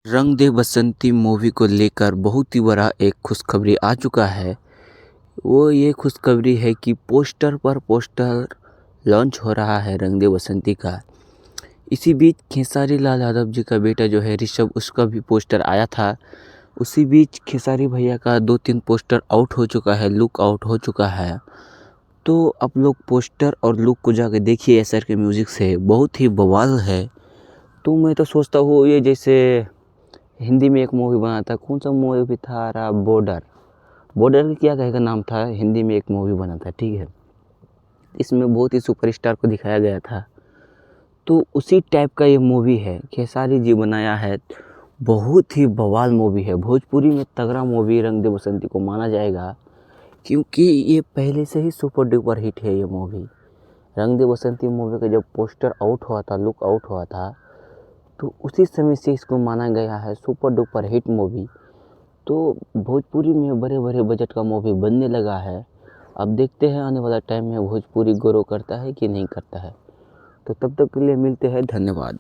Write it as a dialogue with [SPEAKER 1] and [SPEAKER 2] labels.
[SPEAKER 1] रंग दे बसंती मूवी को लेकर बहुत ही बड़ा एक खुशखबरी आ चुका है। वो ये खुशखबरी है कि पोस्टर पर पोस्टर लॉन्च हो रहा है रंग दे बसंती का। इसी बीच खेसारी लाल यादव जी का बेटा जो है ऋषभ, उसका भी पोस्टर आया था। उसी बीच खेसारी भैया का 2-3 पोस्टर आउट हो चुका है, लुक आउट हो चुका है। तो आप लोग पोस्टर और लुक को जाके देखिए एसआर के म्यूज़िक से, बहुत ही बवाल है। तो मैं तो सोचता हूँ ये जैसे हिंदी में एक मूवी बना था, कौन सा मूवी था रहा, बॉर्डर। बॉर्डर का क्या कहेगा नाम था, हिंदी में एक मूवी बना था, ठीक है। इसमें बहुत ही सुपरस्टार को दिखाया गया था। तो उसी टाइप का ये मूवी है, खेसारी जी बनाया है। बहुत ही बवाल मूवी है, भोजपुरी में तगड़ा मूवी रंग दे बसंती को माना जाएगा, क्योंकि ये पहले से ही सुपर डुपर हिट है ये मूवी। रंग दे बसंती मूवी का जब पोस्टर आउट हुआ था, लुक आउट हुआ था, तो उसी समय से इसको माना गया है सुपर डुपर हिट मूवी। तो भोजपुरी में बड़े बड़े बजट का मूवी बनने लगा है। अब देखते हैं आने वाला टाइम में भोजपुरी ग्रो करता है कि नहीं करता है। तो तब तक के लिए मिलते हैं, धन्यवाद।